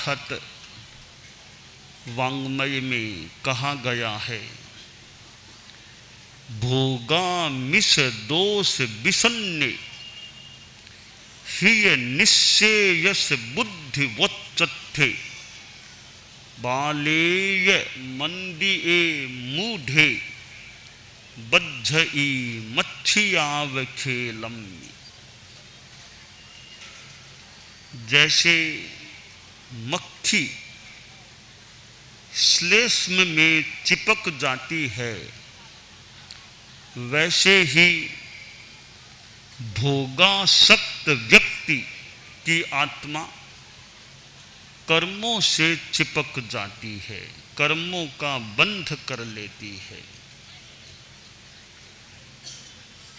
अराहत वाङ्मय में कहा गया है। भोगा मिष दोष विसन्ने हिय निश्चेयस बुद्धि वच्चत्थे बालेय मंदिए मूढ़े बज्झई मच्छियाव खेलम। जैसे मक्खी श्लेष्म में चिपक जाती है, वैसे ही भोगासक्त व्यक्ति की आत्मा कर्मों से चिपक जाती है, कर्मों का बंध कर लेती है।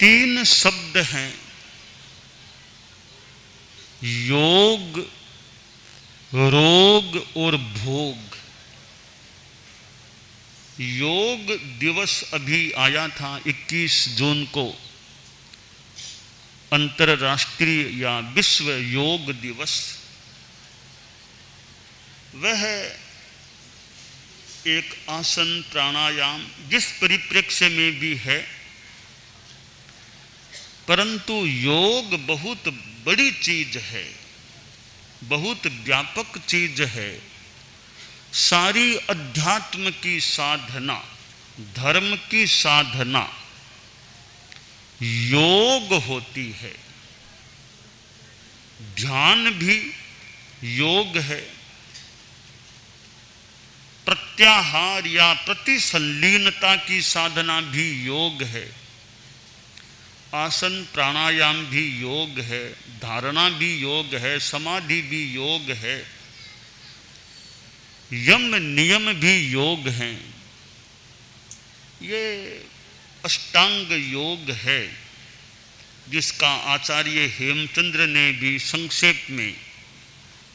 3 शब्द हैं, योग, रोग और भोग। योग दिवस अभी आया था 21 जून को, अंतर्राष्ट्रीय या विश्व योग दिवस। वह एक आसन प्राणायाम जिस परिप्रेक्ष्य में भी है, परंतु योग बहुत बड़ी चीज है, बहुत व्यापक चीज है। सारी अध्यात्म की साधना, धर्म की साधना योग होती है। ध्यान भी योग है, प्रत्याहार या प्रतिसंलीनता की साधना भी योग है, आसन प्राणायाम भी योग है, धारणा भी योग है, समाधि भी योग है, यम नियम भी योग हैं। ये अष्टांग योग है, जिसका आचार्य हेमचंद्र ने भी संक्षेप में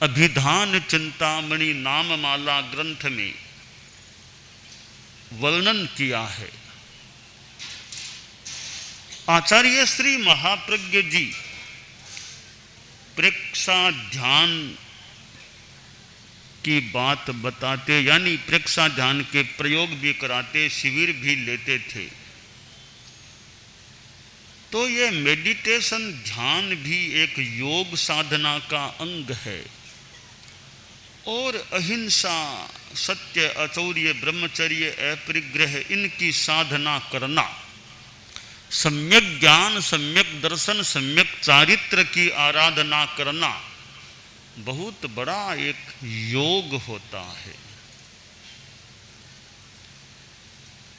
अभिधान चिंतामणि नाममाला ग्रंथ में वर्णन किया है। आचार्य श्री महाप्रज्ञ जी प्रेक्षा ध्यान की बात बताते, यानी प्रेक्षा ध्यान के प्रयोग भी कराते, शिविर भी लेते थे। तो ये मेडिटेशन ध्यान भी एक योग साधना का अंग है। और अहिंसा, सत्य, अचौर्य, ब्रह्मचर्य, अपरिग्रह, इनकी साधना करना, सम्यक ज्ञान, सम्यक दर्शन, सम्यक चारित्र की आराधना करना बहुत बड़ा एक योग होता है।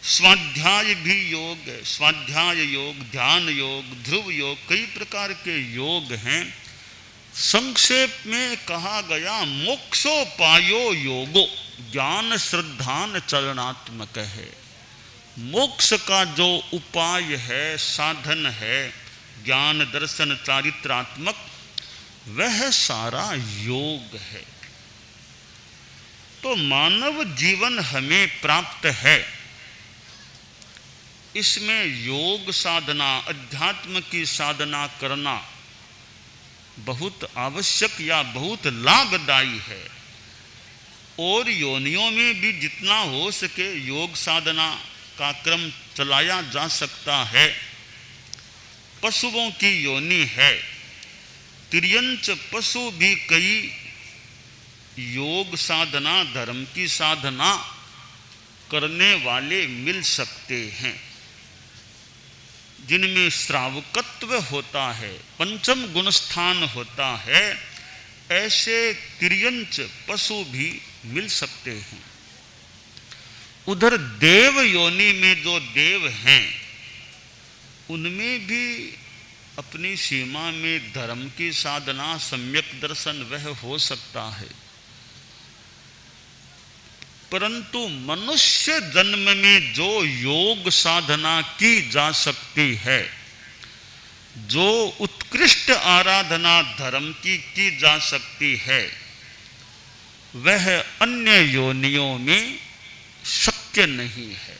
स्वाध्याय भी योग है, स्वाध्याय योग, ध्यान योग, ध्रुव योग, कई प्रकार के योग हैं। संक्षेप में कहा गया मोक्षोपायो योगो, ज्ञान श्रद्धान चरणात्मक है। मोक्ष का जो उपाय है, साधन है, ज्ञान दर्शन चारित्रात्मक, वह सारा योग है। तो मानव जीवन हमें प्राप्त है, इसमें योग साधना, अध्यात्म की साधना करना बहुत आवश्यक या बहुत लाभदायी है। और योनियों में भी जितना हो सके योग साधना का क्रम चलाया जा सकता है। पशुओं की योनि है, तिर्यंच पशु भी कई योग साधना, धर्म की साधना करने वाले मिल सकते हैं, जिनमें श्रावकत्व होता है, पंचम गुणस्थान होता है। ऐसे तिर्यंच पशु भी मिल सकते हैं। उधर देव योनि में जो देव हैं, उनमें भी अपनी सीमा में धर्म की साधना, सम्यक दर्शन वह हो सकता है। परंतु मनुष्य जन्म में जो योग साधना की जा सकती है, जो उत्कृष्ट आराधना धर्म की जा सकती है, वह अन्य योनियों में शक्य नहीं है।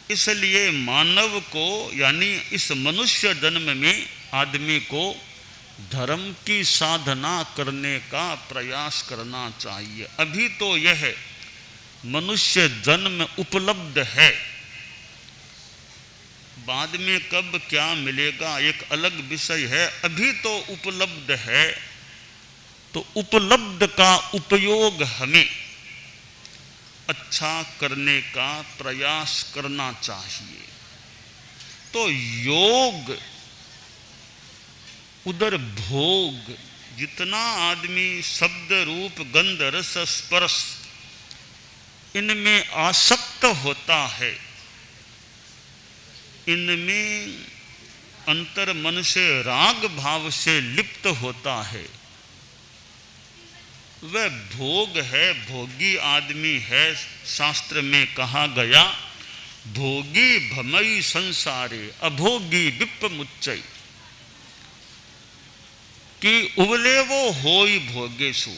इसलिए मानव को, यानी इस मनुष्य जन्म में आदमी को धर्म की साधना करने का प्रयास करना चाहिए। अभी तो यह मनुष्य जन्म उपलब्ध है, बाद में कब क्या मिलेगा एक अलग विषय है। अभी तो उपलब्ध है, तो उपलब्ध का उपयोग हमें अच्छा करने का प्रयास करना चाहिए। तो योग, उधर भोग, जितना आदमी शब्द रूप गंध रस स्पर्श इनमें आसक्त होता है, इनमें अंतर मन से राग भाव से लिप्त होता है, वह भोग है, भोगी आदमी है। शास्त्र में कहा गया, भोगी भमई संसारे अभोगी विप्प मुच्चई, कि उबले वो होई भोगेशु।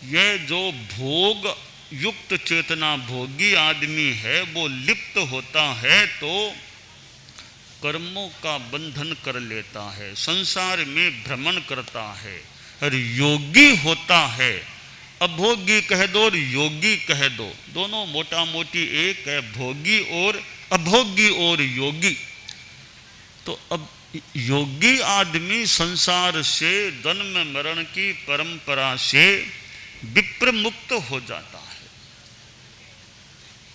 यह जो भोग युक्त चेतना भोगी आदमी है वो लिप्त होता है तो कर्मों का बंधन कर लेता है, संसार में भ्रमण करता है। और योगी होता है, अभोगी कह दो और योगी कह दो, दोनों मोटा मोटी एक है, भोगी और अभोगी और योगी। तो अब योगी आदमी संसार से जन्म मरण की परंपरा से विप्र मुक्त हो जाता है।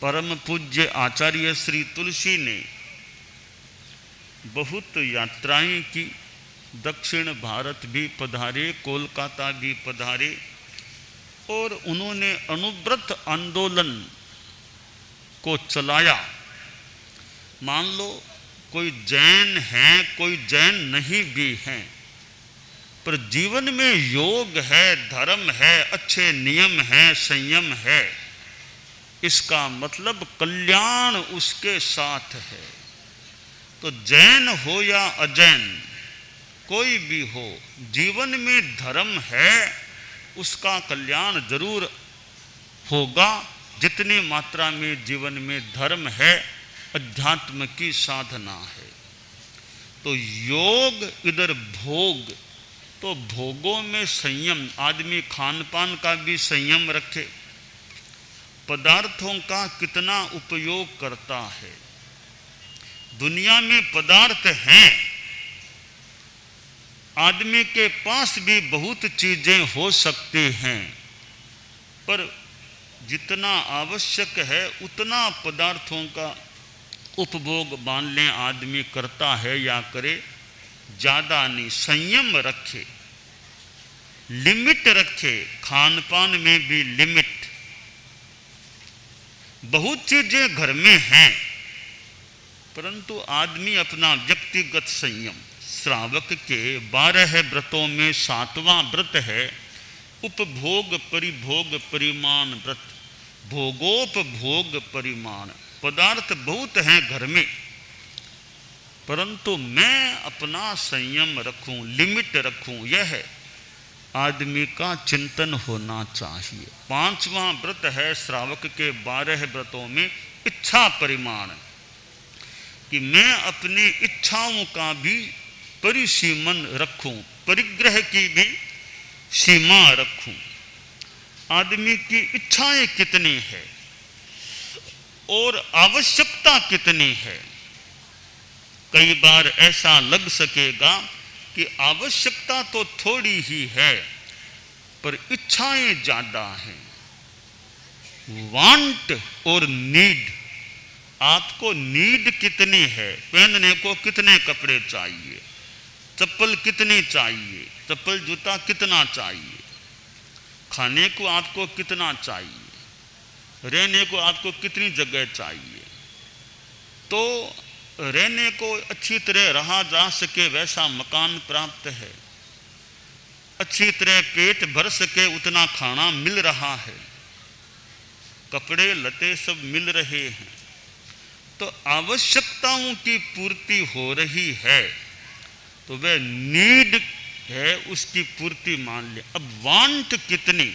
परम पूज्य आचार्य श्री तुलसी ने बहुत यात्राएं की, दक्षिण भारत भी पधारे, कोलकाता भी पधारे, और उन्होंने अनुव्रत आंदोलन को चलाया। मान लो कोई जैन है, कोई जैन नहीं भी हैं, पर जीवन में योग है, धर्म है, अच्छे नियम है, संयम है, इसका मतलब कल्याण उसके साथ है। तो जैन हो या अजैन, कोई भी हो, जीवन में धर्म है, उसका कल्याण जरूर होगा। जितनी मात्रा में जीवन में धर्म है, अध्यात्म की साधना है। तो योग, इधर भोग, तो भोगों में संयम, आदमी खान पान का भी संयम रखे, पदार्थों का कितना उपयोग करता है। दुनिया में पदार्थ हैं, आदमी के पास भी बहुत चीजें हो सकती हैं, पर जितना आवश्यक है उतना पदार्थों का उपभोग मान लें आदमी करता है या करे, ज्यादा नहीं, संयम रखे, लिमिट रखे, खान पान में भी लिमिट। बहुत चीजें घर में हैं, परंतु आदमी अपना व्यक्तिगत संयम। श्रावक के 12 व्रतों में 7वां व्रत है उपभोग परिभोग परिमाण व्रत। भोगोपभोग परिमाण, पदार्थ बहुत हैं घर में, परंतु मैं अपना संयम रखूं, लिमिट रखूं, यह आदमी का चिंतन होना चाहिए। 5वां व्रत है श्रावक के 12 व्रतों में इच्छा परिमाण, कि मैं अपनी इच्छाओं का भी परिसीमन रखूं, परिग्रह की भी सीमा रखूं। आदमी की इच्छाएं कितनी है और आवश्यकता कितनी है। कई बार ऐसा लग सकेगा कि आवश्यकता तो थोड़ी ही है, पर इच्छाएं ज्यादा हैं। वांट और नीड, आपको नीड कितनी है, पहनने को कितने कपड़े चाहिए, चप्पल कितनी चाहिए, चप्पल जूता कितना चाहिए, खाने को आपको कितना चाहिए, रहने को आपको कितनी जगह चाहिए। तो रहने को अच्छी तरह रहा जा सके वैसा मकान प्राप्त है, अच्छी तरह पेट भर सके उतना खाना मिल रहा है, कपड़े लते सब मिल रहे हैं। तो आवश्यकताओं की पूर्ति हो रही है, तो वह नीड है, उसकी पूर्ति मान ले। अब वांट कितनी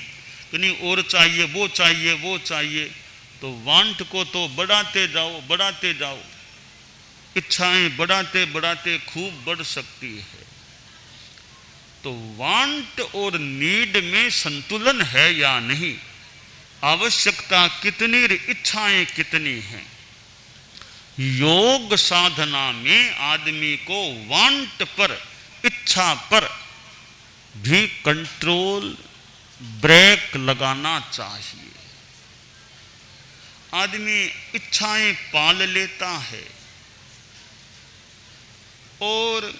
और चाहिए, वो चाहिए, वो चाहिए, तो वांट को तो बढ़ाते जाओ, बढ़ाते जाओ, इच्छाएं बढ़ाते बढ़ाते खूब बढ़ सकती है। तो वांट और नीड में संतुलन है या नहीं, आवश्यकता कितनी, इच्छाएं कितनी हैं। योग साधना में आदमी को वांट पर, इच्छा पर भी कंट्रोल, ब्रेक लगाना चाहिए। आदमी इच्छाएं पाल लेता है और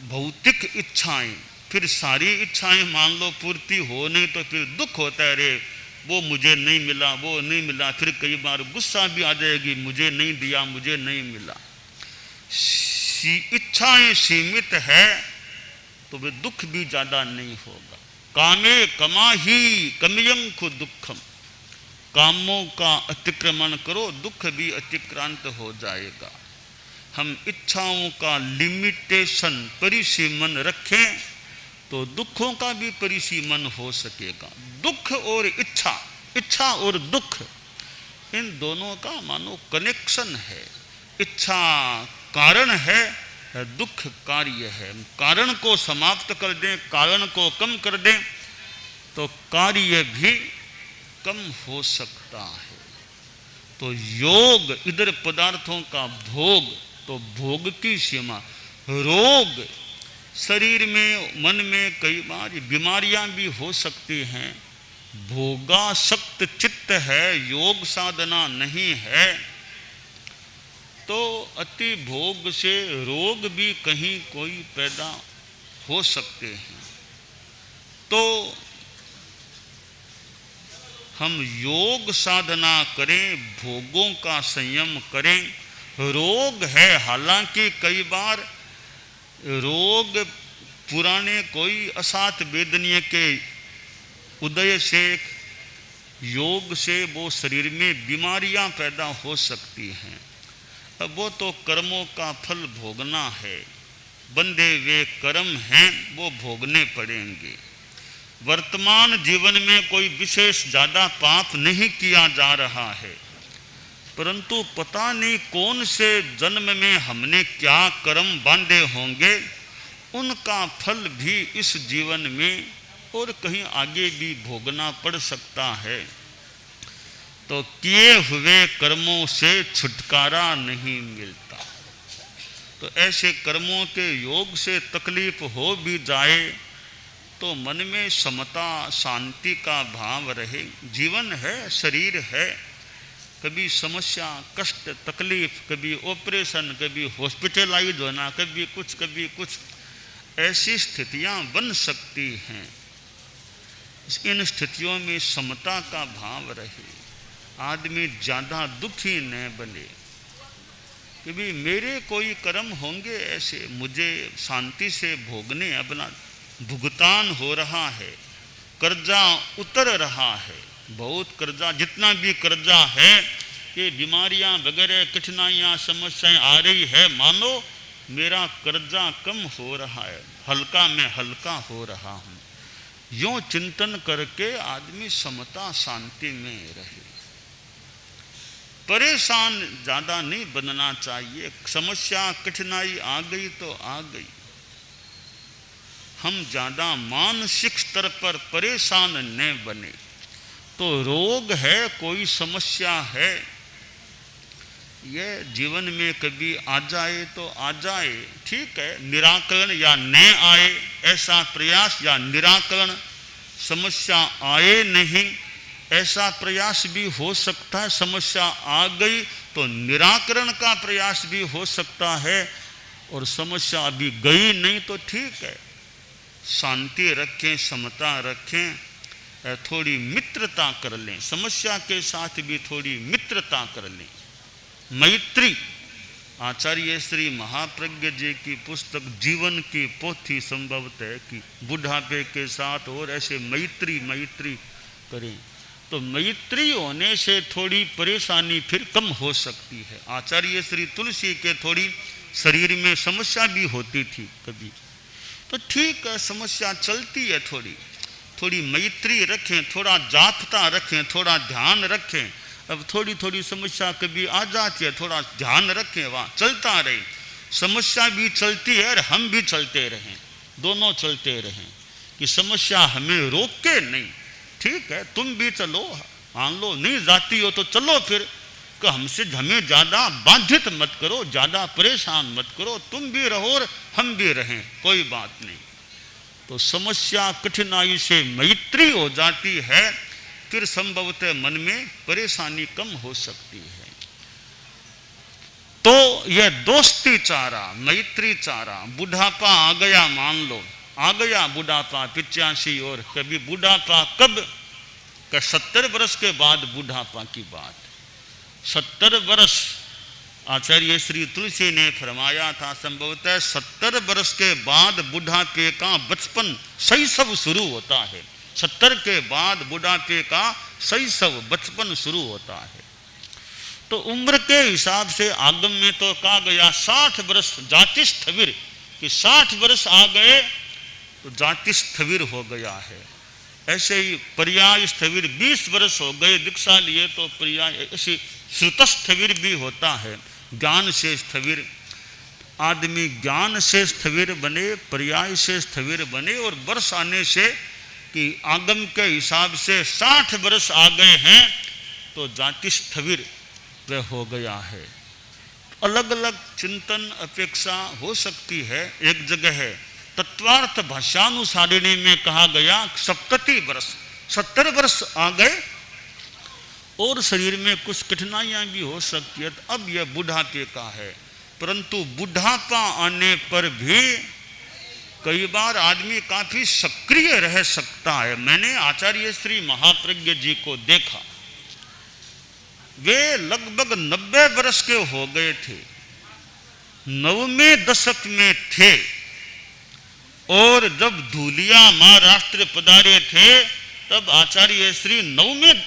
भौतिक इच्छाएं, फिर सारी इच्छाएं मान लो पूर्ति हो नहीं तो फिर दुख होता है, रे वो मुझे नहीं मिला, वो नहीं मिला। फिर कई बार गुस्सा भी आ जाएगी, मुझे नहीं दिया, मुझे नहीं मिला। इच्छाएं सीमित है तो वे दुख भी ज्यादा नहीं होगा। कामे कमा ही कमयंकु दुखम, कामों का अतिक्रमण करो, दुख भी अतिक्रांत हो जाएगा। हम इच्छाओं का लिमिटेशन, परिसीमन रखें तो दुखों का भी परिसीमन हो सकेगा। दुख और इच्छा, इच्छा और दुख, इन दोनों का मानो कनेक्शन है। इच्छा कारण है, दुख कार्य है। कारण को समाप्त कर दें, कारण को कम कर दें तो कार्य भी कम हो सकता है। तो योग इधर पदार्थों का भोग, तो भोग की सीमा। रोग शरीर में, मन में कई बार बीमारियां भी हो सकती हैं। भोगासक्त चित्त है, योग साधना नहीं है, तो अति भोग से रोग भी कहीं कोई पैदा हो सकते हैं। तो हम योग साधना करें, भोगों का संयम करें। रोग है, हालांकि कई बार रोग पुराने कोई असात वेदनीय के उदय से, योग से वो शरीर में बीमारियां पैदा हो सकती हैं। अब वो तो कर्मों का फल भोगना है, बंधे वे कर्म हैं वो भोगने पड़ेंगे। वर्तमान जीवन में कोई विशेष ज़्यादा पाप नहीं किया जा रहा है, परंतु पता नहीं कौन से जन्म में हमने क्या कर्म बांधे होंगे, उनका फल भी इस जीवन में और कहीं आगे भी भोगना पड़ सकता है। तो किए हुए कर्मों से छुटकारा नहीं मिलता। तो ऐसे कर्मों के योग से तकलीफ हो भी जाए तो मन में समता, शांति का भाव रहे। जीवन है, शरीर है, कभी समस्या, कष्ट, तकलीफ, कभी ऑपरेशन, कभी हॉस्पिटलाइज होना, कभी कुछ, ऐसी स्थितियां बन सकती हैं। इन स्थितियों में समता का भाव रहे, आदमी ज़्यादा दुखी न बने कि भी मेरे कोई कर्म होंगे ऐसे, मुझे शांति से भोगने, अपना भुगतान हो रहा है, कर्जा उतर रहा है, बहुत कर्जा, जितना भी कर्जा है, ये बीमारियां वगैरह कठिनाइयां समस्याएं आ रही है, मानो मेरा कर्जा कम हो रहा है, हल्का में हल्का हो रहा हूँ। यूं चिंतन करके आदमी समता शांति में रहे। परेशान ज़्यादा नहीं बनना चाहिए। समस्या कठिनाई आ गई तो आ गई, हम ज़्यादा मानसिक स्तर पर परेशान न बने। तो रोग है, कोई समस्या है, ये जीवन में कभी आ जाए तो आ जाए, ठीक है। निराकरण या न आए ऐसा प्रयास, या निराकरण समस्या आए नहीं ऐसा प्रयास भी हो सकता है। समस्या आ गई तो निराकरण का प्रयास भी हो सकता है, और समस्या अभी गई नहीं तो ठीक है, शांति रखें, समता रखें, थोड़ी मित्रता कर लें, समस्या के साथ भी थोड़ी मित्रता कर लें। मैत्री, आचार्य श्री महाप्रज्ञ जी की पुस्तक जीवन की पोथी संभवतः है कि बुढ़ापे के साथ और ऐसे मैत्री करें, तो मैत्री होने से थोड़ी परेशानी फिर कम हो सकती है। आचार्य श्री तुलसी के थोड़ी शरीर में समस्या भी होती थी कभी, तो ठीक है, समस्या चलती है, थोड़ी मैत्री रखें, थोड़ा जागता रखें, थोड़ा ध्यान रखें। अब थोड़ी समस्या कभी आ जाती है, थोड़ा ध्यान रखें, वहाँ चलता रहे, समस्या भी चलती है और हम भी चलते रहें, दोनों चलते रहें। कि समस्या हमें रोके नहीं। ठीक है, तुम भी चलो, मान लो नहीं जाती हो तो चलो फिर, कि हमें ज़्यादा बाधित मत करो, ज़्यादा परेशान मत करो, तुम भी रहो और हम भी रहें, कोई बात नहीं। तो समस्या कठिनाई से मैत्री हो जाती है, फिर संभवतः मन में परेशानी कम हो सकती है। तो यह दोस्ती चारा, मैत्री चारा, बुढ़ापा आ गया, मान लो आ गया बुढ़ापा 85, और कभी बुढ़ापा कब, का 70 वर्ष के बाद बुढ़ापा की बात। 70 वर्ष आचार्य श्री तुलसी ने फरमाया था, संभवतः 70 वर्ष के बाद बुढ़ापे का बचपन शैशव शुरू होता है। 70 के बाद बुढ़ापे का शैशव बचपन शुरू होता है। तो उम्र के हिसाब से आगम में तो कहा गया 60 वर्ष जाति स्थविर, कि 60 वर्ष आ गए तो जाति स्थविर हो गया है। ऐसे ही पर्याय स्थविर 20 वर्ष हो गए दीक्षा लिए तो पर्याय, ऐसे श्रुत स्थविर भी होता है, ज्ञान से स्थविर। आदमी ज्ञान से स्थविर बने, पर्याय से स्थविर बने, और वर्ष आने से कि आगम के हिसाब से 60 वर्ष आ गए हैं तो जाति स्थविर वह हो गया है। अलग अलग चिंतन अपेक्षा हो सकती है। एक जगह है तत्वार्थ भाषानुसारिणी में कहा गया 70 वर्ष, 70 वर्ष आ गए और शरीर में कुछ कठिनाइयां भी हो सकती है। अब यह बुढ़ापे का है, परंतु बुढ़ापा आने पर भी कई बार आदमी काफी सक्रिय रह सकता है। मैंने आचार्य श्री महाप्रज्ञ जी को देखा, वे लगभग 90 वर्ष के हो गए थे, 9वें दशक में थे, और जब धूलिया महाराष्ट्र पधारे थे तब आचार्य श्री 9वें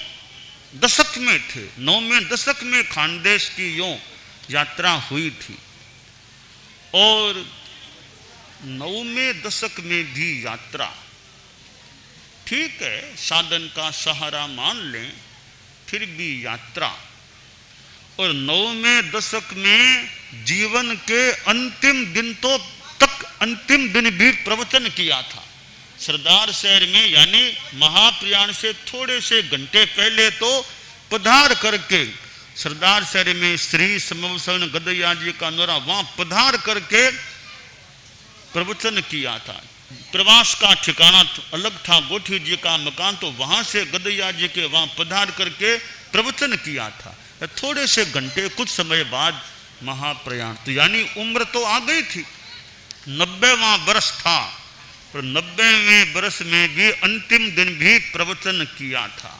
दशक में थे। 9वें दशक में खानदेश की यों यात्रा हुई थी, और 9वें दशक में भी यात्रा, ठीक है साधन का सहारा मान लें, फिर भी यात्रा। और 9वें दशक में जीवन के अंतिम दिन तो तक, अंतिम दिन भी प्रवचन किया था सरदार शहर में, यानी महाप्रयाण से थोड़े से घंटे पहले तो पधार करके सरदार शहर में श्री समवसन गदैया जी का नोरा, वहां पधार करके प्रवचन किया था। प्रवास का ठिकाना अलग था, गोठी जी का मकान, तो वहां से गदैया जी के वहां पधार करके प्रवचन किया था। थोड़े से घंटे कुछ समय बाद महाप्रयाण, तो यानी उम्र तो आ गई थी, 90वां वर्ष था, पर 90वें वर्ष में भी अंतिम दिन भी प्रवचन किया था।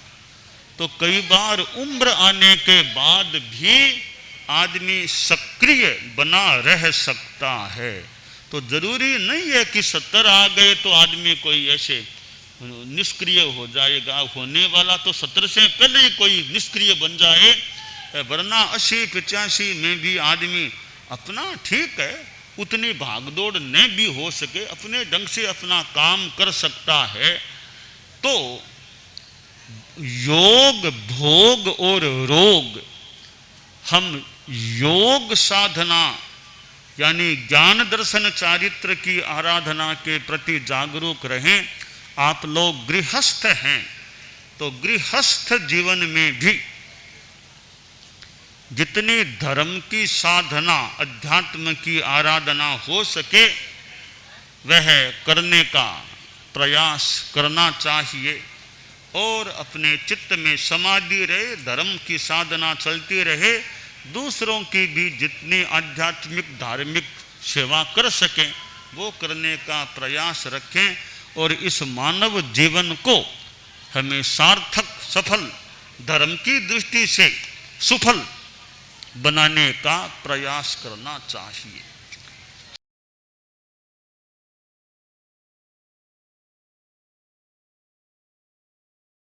तो कई बार उम्र आने के बाद भी आदमी सक्रिय बना रह सकता है। तो जरूरी नहीं है कि 70 आ गए तो आदमी कोई ऐसे निष्क्रिय हो जाएगा। होने वाला तो 70 से पहले ही कोई निष्क्रिय बन जाए, वरना 80-85 में भी आदमी अपना, ठीक है उतनी भागदौड़ न भी हो सके, अपने ढंग से अपना काम कर सकता है। तो योग, भोग और रोग, हम योग साधना यानी ज्ञान दर्शन चारित्र की आराधना के प्रति जागरूक रहें। आप लोग गृहस्थ हैं, तो गृहस्थ जीवन में भी जितनी धर्म की साधना, अध्यात्म की आराधना हो सके वह करने का प्रयास करना चाहिए, और अपने चित्त में समाधि रहे, धर्म की साधना चलती रहे, दूसरों की भी जितनी आध्यात्मिक धार्मिक सेवा कर सकें वो करने का प्रयास रखें, और इस मानव जीवन को हमें सार्थक, सफल, धर्म की दृष्टि से सुफल बनाने का प्रयास करना चाहिए।